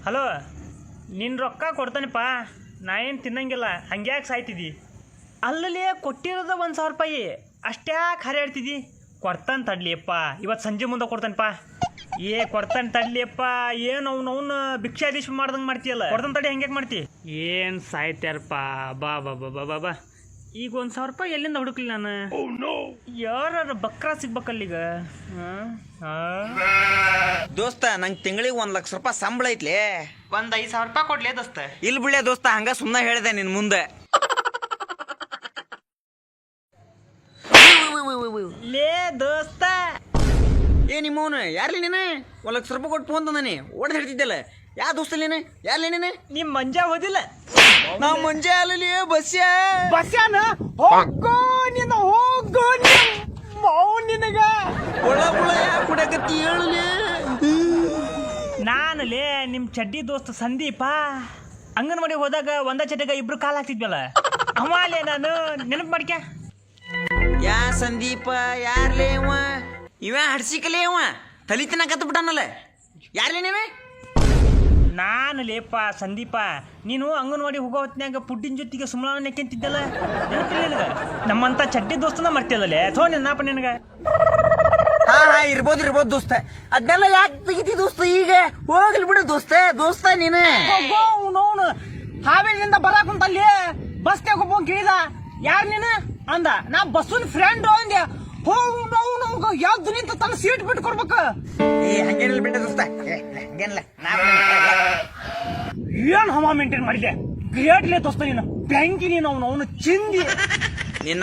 Hello, ನಿನ್ನ ರೊಕ್ಕ ಕೊಡ್ತಾನಪ್ಪ, ನಾ ಏನು ತಿನ್ನಂಗಿಲ್ಲ. ಹಂಗ್ಯಾಕೆ ಸಾಯ್ತಿದ್ದಿ? ಅಲ್ಲಲ್ಲಿ ಕೊಟ್ಟಿರೋದ 1,000 ರೂಪಾಯಿ, ಅಷ್ಟ್ಯಾಕೆ ಹರಿಯಾಡ್ತಿದ್ದಿ? ಕೊಡ್ತಾನೆ ತಡ್ಲಿಯಪ್ಪ, ಇವತ್ತು ಸಂಜೆ ಮುಂದೆ ಕೊಡ್ತಾನಪ್ಪ. ಕೊಡ್ತಾನೆ ತಡ್ಲಿಯಪ್ಪ, ಏನು ಅವ್ನು ಭಿಕ್ಷಾಧೀಶ ಮಾಡ್ದಂಗೆ ಮಾಡ್ತೀಯಲ್ಲ. ಕೊಡ್ತಾನೆ ತಡಿ, ಹಂಗ್ಯಾಕೆ ಮಾಡ್ತಿ? ಏನು ಸಾಯ್ತಾರಪ್ಪ, ಬಾ ಬಾ ಬಾ ಬಾ ಬಾ ಬಾ. ಈಗ 1,000 ರೂಪಾಯಿ ಎಲ್ಲಿಂದ ಹುಡುಕ್ಲಿ ನಾನು? ಯಾರು ಬಕ್ರ ಸಿಗ್ಬೇಕಲ್ಲೀಗ? ದೋಸ್ತ, ನಂಗೆ ತಿಂಗಳಿಗೆ 1,00,000 ರೂಪಾಯಿ ಸಂಬಳ ಐತ್ಲಿ. 5,000 ರೂಪಾಯಿ ಕೊಡ್ಲೇ ದೋಸ್ತ? ಇಲ್ಲಿ ಬಿಡ್ಲೆ ದೋಸ್ತ, ಹಂಗ ಸುಮ್ಮನೆ ಹೇಳಿದೆ ನಿನ್ ಮುಂದೆ. ಲೇ ದೋಸ್ತ, ನಿಮ್ಮವನು ಯಾರ್ಲಿ ನೀನು? 1,00,000 ರೂಪಾಯಿ ಕೊಟ್ಟು ಫೋನ್ ತಂದಾನೆ, ಓಡದ್ ಹೇಳ್ತಿದ್ದಲ್ಲ. ಯಾ ದೋಸ್ತ ನೀನು? ಯಾರ್ಲಿ ನೀನು? ನಿಮ್ ಮಂಜಾ ಓದಿಲ್ಲ? ನಾವು ಮುಂಜೆ ಅಲ್ಲಲಿ ಬಸ್ಯಾನ ಹೋಗೋ ನಿನ್ನ, ಹೋಗೋ ನಿನಗ ಒಳ ಯಾಕೆ ಕುಡಕತ್ತಿ ಹೇಳಲಿ. ನಾನು ಲೇ ನಿಮ್ ಚಡ್ಡಿ ದೋಸ್ತ ಸಂದೀಪ. ಅಂಗನವಾಡಿ ಹೋದಾಗ ಒಂದ ಚಡ್ಡಿಗ ಇಬ್ರು ಕಾಲ್ ಹಾಕ್ತಿದ್ವಲ್ಲ, ಅವಾಲೇ ನಾನು ನೆನಪು ಮಾಡ್ಕ್ಯಾ. ಯಾ ಸಂದೀಪ? ಯಾರ್ಲೇ ಅವ? ಇವ ಹಡ್ಸಿಕಲೇ ಅವ, ತಲಿ ತಿನ್ನಕತ್ತ ಬಿಟ್ಟಾನಲ್ಲ. ಯಾರ್ಲೇ ನೀವೇ? ನಾನು ಲೇಪ ಸಂದೀಪ. ನೀನು ಅಂಗನವಾಡಿ ಹೋಗೋ ಹೊತ್ನ್ಯಾಗ ಪುಡ್ಡಿನ ಜೊತೆಗೆ ಸುಮ್ಮನ ನೆಕ್ಕೆಂತಿದ್ದಲ್ಲ, ನೆನಪಿಲ್ಲ ನಿನಗ? ನಮ್ಮಂತ ಚಡ್ಡಿ ದೋಸ್ತನ ಮಾಡ್ತಿಯಲ್ಲೇ, ಥೋ ನೆನಪ ನಿನಗ. ಹಾ ಇರ್ಬೋದು ದೋಸ್ತ. ಅದನ್ನೆಲ್ಲ ಯಾಕೆ ತೆಗಿತಿ ದೋಸ್ತ? ಈಗ ಹೋಗ್ಲಿ ಬಿಡು ದೋಸ್ತ ನೀನು. ಅವನು ಹಾವೇರಿಯಿಂದ ಬರಾಕುಂತಲ್ಲಿ ಬಸ್ ತಗೊಂಡ್ ಕೇಳಿದ, ಯಾರು ನೀನು ಅಂದ. ನಾ ಬಸ್ಸಿನ ಫ್ರೆಂಡ್ ಅಂದೆ. ಯಾವ್ದು ನಿಂತ ತನ್ನ ಸೀಟ್ ಬಿಟ್ಟು ಕೊಡ್ಬೇಕು. ಹಂಗೇನಿಲ್ಲ ಬಿಟ್ಟ ದೋಸ್ತ, ಹಂಗೇನಿಲ್ಲ. ಏನ್ ಹವಾ ಮೇಂಟೈನ್ ಮಾಡಿದೆ? ಗ್ರೇಟ್ಲೇ ದೋಸ್ತ ನೀನು, ಬ್ಯಾಂಕಿ ನೀನು. ಅವನು ಚಿಂದಿ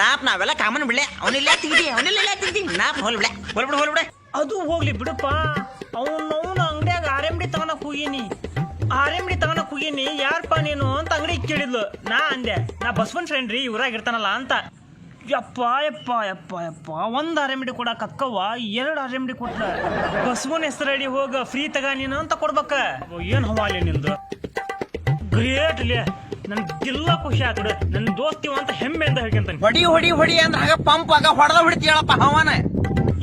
ನಾಪ್ ನಾವೆಲ್ಲ ಕಾಮನ್ ಬಿಡ್ಲೆ. ಅವನಿಲ್ಲ ತೆಗಿತಿ ನಾಪ್ ಹೋಲ್ಬಿಡೆ. ಅದು ಹೋಗ್ಲಿ ಬಿಡಪ್ಪ. ಅವನು ಅಂಗಡಿಯಾಗ RMD ತಗೊಳಕ್ ಹೋಗೀನಿ. ಯಾರಪ್ಪ ನೀನು ಅಂತ ಅಂಗಡಿ ಕೇಳಿದ್ಲು. ನಾ ಅಂದೆ, ನಾ ಬಸವನ್ ಫ್ರೆಂಡ್ ರೀ, ಇವ್ರಾಗಿರ್ತಾನಲ್ಲ ಅಂತ. ಯಪ್ಪ ಒಂದ್ RMD ಕೊಡಕ್ ಅಕ್ಕವ್ವ 2 RMD ಕೊಟ್ಟ. ಬಸವನ್ ಹೆಸರಡಿ ಹೋಗ ಫ್ರೀ ತಗ ನೀನು ಅಂತ ಕೊಡ್ಬೇಕ. ಏನ್ ಹವಾಲಿ ನಿಂದು, ಗ್ರೇಟ್ ಲೇ. ನನ್ಗೆಲ್ಲ ಖುಷಿ ಆಯ್ತು. ನನ್ ದೋಸ್ತಿವ ಅಂತ ಹೆಮ್ಮೆ ಅಂತ ಹೇಳ್ಕೊಂತಾನೆ. ಹೊಡಿ ಅಂದ್ರೆ ಆಗ ಪಂಪ್ ಆಗ ಹೊಡೆದ ಹೊಡಿತೀಯಳಪ್ಪ ಹವಾನ.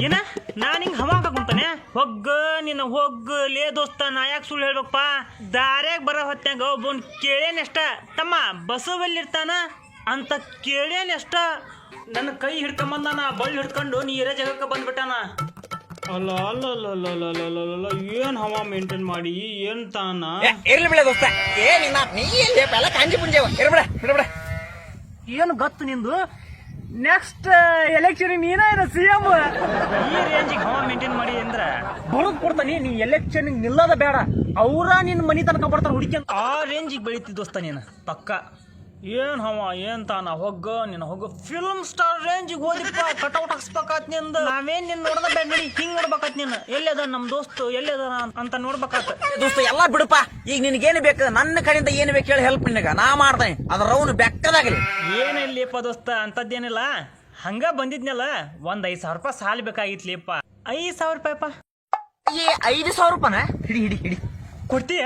ಏನ ನಾನ್ ಹಿಂಗ್ ಹವಾಕ ಕುಂತಾನೆ? ಹೊಗ್ಗ ಲೇ ದೋಸ್ತ, ನಾ ಯಾಕೆ ಸುಳ್ಳು ಹೇಳ್ಬೇಕಪ್ಪ? ದಾರ್ಯಾಗ ಬರೋ ಹೊತ್ನ್ಯಾಗ ಒಬ್ಬನ್ ಕೇಳೇನಷ್ಟ, ತಮ್ಮ ಬಸವಲ್ಲಿರ್ತಾನ ಅಂತ ಕೇಳೇನಷ್ಟ. ನನ್ನ ಕೈ ಹಿಡ್ಕೊಂಬಂದಾನ, ಬಳ್ಳಿ ಹಿಡ್ಕೊಂಡು ನೀರೇ ಜಾಗಕ್ಕೆ ಬಂದ್ಬಿಟ್ಟಾನ. ಅಲ್ಲ ಏನ್ ಹವಾ ಮೇಂಟೈನ್ ಮಾಡಿ ಏನ್ ತಾನ. ಇರ್ಲಿ ಬಿಡ ದೋಸ್ತ, ಎಲ್ಲ ಕಾಂಜಿ ಪುಂಜೇವ. ಇರ್ಬಿಡ. ಏನು ಗೊತ್ತು ನಿಂದು? ನೆಕ್ಸ್ಟ್ ಎಲೆಕ್ಷನ್ ನೀನ CM. ಈ ರೇಂಜಿಗೆ ಹವಾ ಮೇಂಟೈನ್ ಮಾಡಿ ಅಂದ್ರ ಬರೋದ್ ಕೊಡ್ತಾನಿ. ನೀ ಎಲೆಕ್ಷನ್ ನಿಲ್ಲದ ಬೇಡ, ಅವ್ರ ನಿನ್ ಮನಿ ತನಕ ಬರ್ತಾರ ಹುಡುಕಿ. ಆ ರೇಂಜಿಗೆ ಬೆಳಿತಿ ದೋಸ್ತ ನೀನು ಪಕ್ಕ. ಏನ್ ಹವ ಏನ್ ತಾನ, ಹೋಗು ಫಿಲ್ಮ್ ಸ್ಟಾರ್ ರೇಂಜಿಗೆ ಹೋದಿಪ್ಪ. ಕಟೌಟ್ ಹಾಕ್ಸ್ಬೇಕಾತ್ ನಿಂದ. ನಾವೇನ್ ನಿನ್ ನೋಡ್ದ ಬೇಡ ನಡಿ, ಹಿಂಗ್ ನೋಡ್ಬೇಕಾತ್ ನೀನು. ಎಲ್ಲದ ನಮ್ ದೋಸ್ತು ಎಲ್ಲದ ಅಂತ ನೋಡ್ಬೇಕಾತ. ದೋಸ್ತ ಎಲ್ಲ ಬಿಡಪ್ಪ. ಈಗ ನಿನಗೇನು ಬೇಕು, ನನ್ನ ಕಡೆಯಿಂದ ಏನು ಬೇಕು ಹೇಳಿ, ಹೆಲ್ಪ್ ನಿನಗ ನಾ ಮಾಡ್ತೇನೆ. ಅದ್ರ ರೌನ್ ಬೆಕ್ಕದಾಗಲಿ. ಏನಿಲ್ಲಪ್ಪ ದೋಸ್ತ, ಅಂತದ್ದೇನಿಲ್ಲ. ಹಂಗ ಬಂದಿದ್ನಲ್ಲ, 5,000 ರೂಪಾಯಿ ಸಾಲ ಬೇಕಾಗಿತ್ಲಿಪ್ಪ. 5,000 ರೂಪಾಯಿಪ್ಪ. 5,000 ರೂಪಾಯಿನ ಹಿಡಿ ಕೊಡ್ತೀಯ?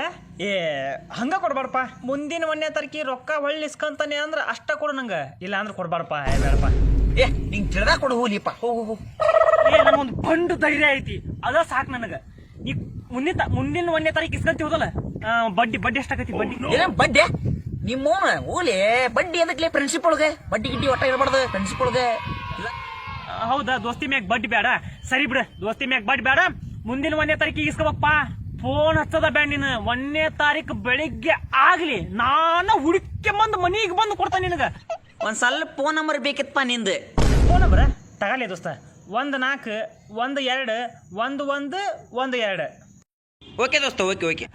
ಹಂಗ ಕೊಡ್ಬಾರಪ್ಪ. ಮುಂದಿನ 1ನೇ ತಾರೀಕಿಗೆ ರೊಕ್ಕ ಹೊಳ್ಳಿಸ್ಕಂತಾನೆ ಅಂದ್ರ ಅಷ್ಟ ಕೊಡು ನಂಗ, ಇಲ್ಲ ಅಂದ್ರೆ ಕೊಡ್ಬಾರಪ್ಪ. ಬೇಡಪ್ಪ. ನಿಂಗ್ ತಿಳಿದ ಕೊಡು, ಹೋಲಿಪ್ಪ. ಹೋಗು. ನಂಗೊಂದು ಬಂಡು ಧೈರ್ಯ ಐತಿ, ಅದ ಸಾಕ್ ನನಗ. ನೀ ಮುಂದಿನ 1ನೇ ತಾರೀಕು ಇಸ್ಕಂತಿ ಹೋದಲ್ಲ, ಬಡ್ಡಿ ಎಷ್ಟಾಗತಿ? ಬಡ್ಡಿ ನಿಮ್ಮೋನ ಓಲಿ ಬಡ್ಡಿ ಅದಕ್ಕೆ ಪ್ರಿನ್ಸಿಪಲ್ಗೆ ಬಡ್ಡಿ ಗಿಡ್ಡಿ ಒಟ್ಟ ಇರಬಾರ್ದು. ಪ್ರಿನ್ಸಿಪಲ್ಗೆ ಹೌದಾ? ದೋಸ್ತಿ ಮ್ಯಾಗ ಬಡ್ಡಿ ಬೇಡ, ಸರಿ ಬಿಡ. ದೋಸ್ತಿ ಮ್ಯಾಗ ಬಡ್ಡಿ ಬೇಡ. ಮುಂದಿನ 1ನೇ ತಾರೀಕಿಗೆ ಇಸ್ಕೋಬೇಕಪ್ಪ. ಫೋನ್ ಹಚ್ಚದ ಬೇಡ ನೀನು. 1ನೇ ತಾರೀಕು ಬೆಳಿಗ್ಗೆ ಆಗ್ಲಿ, ನಾನು ಹುಡುಕಿ ಬಂದು ಮನಿಗೆ ಬಂದು ಕೊಡ್ತಾನೆ ನಿನಗ. ಒಂದ್ ಸ್ವಲ್ಪ ಫೋನ್ ನಂಬರ್ ಬೇಕಿತ್ತಪ್ಪ ನಿಂದ. ಫೋನ್ ನಂಬರ್ ತಗಲಿ ದೋಸ್ತ. 14 12 11 12. ಓಕೆ ದೋಸ್ತ, ಓಕೆ.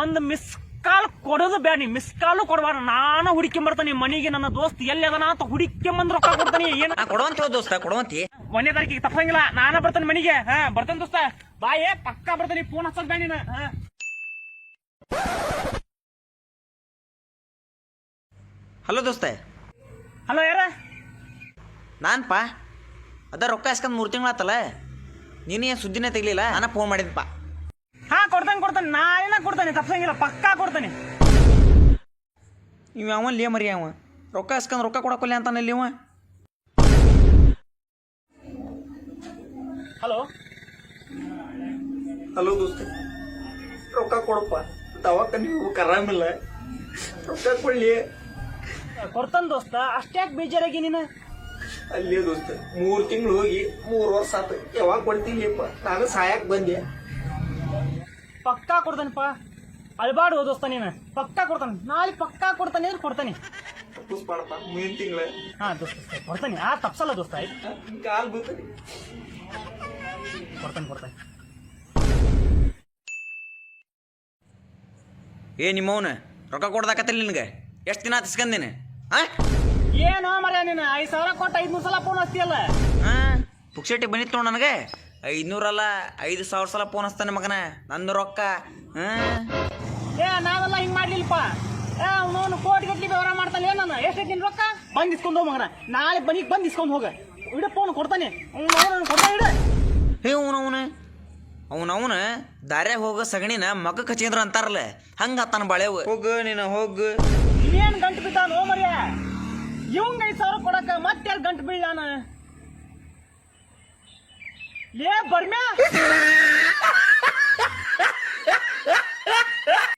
ಒಂದು ಮಿಸ್ ಕಾಲ್ ಕೊಡೋದು ಬೇಡ. ನೀ ಮಿಸ್ ಕಾಲು ಕೊಡಬಾರ, ನಾನು ಹುಡುಕಿ ಬರ್ತಾನೆ ಮನಿಗೆ. ನನ್ನ ದೋಸ್ತ್ ಎಲ್ಲಿ ಅದನ ಅಂತ ಹುಡುಕಿ ಬಂದ್ ರೊಕ್ಕ ಕೊಡ್ತಾನೆ. ಏನ್ ಕೊಡುವಂತ ದೋಸ್ತ, ಕೊಡುವಂತಿ. 1ನೇ ತಾರೀಕಿಗೆ ತಪ್ಪಂಗಿಲ್ಲ, ನಾನ ಬರ್ತಾನೆ ಮನಿಗೆ. ಬರ್ತಾನೆ ದೋಸ್ತ, ಬಾಯೇ ಪಕ್ಕ ಬರ್ತಾನೆ. ಫೋನ್ ಹಚ್ಚದ್ ಬೇಡ ನೀನು. ಹಲೋ ದೋಸ್ತ. ಹಲೋ, ಯಾರ? ನಾನ್ಪ ಅದ ರೊಕ್ಕ ಇಸ್ಕೊಂಡ್ 3 ತಿಂಗಳಾತಲ್ಲ, ನೀನೇ ಸುದ್ದಿನೇ ತೆಗಿಲಿಲ್ಲ. ನಾನು ಫೋನ್ ಮಾಡಿದ್ಪಾ. ಕೊಡ್ತಾನೆ. ನಾಳೆನ ಕೊಡ್ತಾನೆ, ತಪ್ಪಂಗಿಲ್ಲ, ಪಕ್ಕಾ ಕೊಡ್ತಾನೆ. ಇವ ಅವ ಲೇ ಮರಿ, ಅವ ರೊಕ್ಕ ಇಸ್ಕೊಂಡ್ ರೊಕ್ಕ ಕೊಡಕೊಲ್ಲ ಅಂತಾನಲ್ಲಿ ಇವ. ಹಲೋ ದೋಸ್ತ, ರೊಕ್ಕ ಕೊಡಪ್ಪ. ದವಾಖಾನೆ ಹೋಗ್ಬೇಕು ಆರಾಮಿಲ್ಲ ರೊಕ್ಕ ಕೊಡ್ಲಿ ಕೊಡ್ತಾನ ದೋಸ್ತ ಅಷ್ಟ್ಯಾಕ್ ಬೇಜಾರಾಗಿ ನೀನು ಅಲ್ಲೇ ದೋಸ್ತ 3 ತಿಂಗಳು ಹೋಗಿ 3 ವರ್ಷ ಆತ ಯಾವಾಗ ಕೊಡ್ತೀನಿಪ್ಪ ನಾನು ಸಾಯಕ್ ಬಂದೆ ಪಕ್ಕಾ ಕೊಡ್ತಾನಪ್ಪ ಅಳ್ಬಾಡು ದೋಸ್ತ ನೀನು ಪಕ್ಕಾ ಕೊಡ್ತಾನೆ ನಾಳೆ ಪಕ್ಕಾ ಕೊಡ್ತಾನೆ ಅಂದ್ರೆ ಕೊಡ್ತಾನೆ ತಪ್ಪಸ್ ಮಾಡಪ್ಪ ಮುಂದಿನ ತಿಂಗಳ ಹಾ ದೋಸ್ತ ಕೊಡ್ತಾನೆ ತಪ್ಸಲ್ಲ ದೋಸ್ತ ಆಯ್ತು ಕಾಲ್ ಬೀಳ್ತದೆ ಕೊಡ್ತಾನೆ ಏ ನಿಮ್ಮವನ ರೊಕ್ಕ ಕೊಡ್ದಾಕತ್ತಿಲ್ಲ ನಿನಗೆ ಎಷ್ಟು ದಿನ ತಿಸ್ಕಂದಿನ ಏನೋ ಮರ ನೀನು 5,000 ಕೊಟ್ಟು 500 ಸಲ ಫೋನ್ ಹಚ್ತಿಯಲ್ಲ ಪುಕ್ಷಟಿ ಬಂದಿತ್ತು ನೋಡು ನನಗೆ 500 ಅಲ್ಲ 5,000 ಸಲ ಫೋನ್ ಹಚ್ತಾನೆ ಮಗನ ನಂದು ರೊಕ್ಕ ನಾವೆಲ್ಲ ಹಿಂಗ್ ಮಾಡ್ಲಿಲ್ಪ ಅವನು ಕೋಟಿ ಗಟ್ಲಿ ವ್ಯವಹಾರ ಮಾಡ್ತಾನೆ ನಾನು ಎಷ್ಟೈತಿ ನಿನ್ ರೊಕ್ಕ ಬಂದ್ ಇಸ್ಕೊಂಡು ಹೋಗ್ ಮಗನ ನಾಳೆ ಬನಿಗ್ ಬಂದ್ ಇಸ್ಕೊಂಡು ಹೋಗ ಇಡ ಫೋನ್ ಕೊಡ್ತಾನೆ ಕೊಡ್ತಾನೆ ಇಡ ಹೇ ಅವನ ದಾರ್ಯಾಗ ಹೋಗೋ ಸಗಣಿನ ಮಗ ಹಚ್ಚಿದ್ರ ಅಂತಾರಲ್ಲ ಹಂಗ ಆತಾನ ಬಾಳೆವು ಹೋಗು ನೀನು ಹೋಗು ಏನ್ ಗಂಟು ಬಿದ್ದಾನ ಓ ಮರ್ಯ ಇವಂಗ 5,000 ಕೊಡಕ ಮತ್ತೆ ಗಂಟು ಬೀಳಾನ ಲೇ ಬರ್ಮ್ಯಾ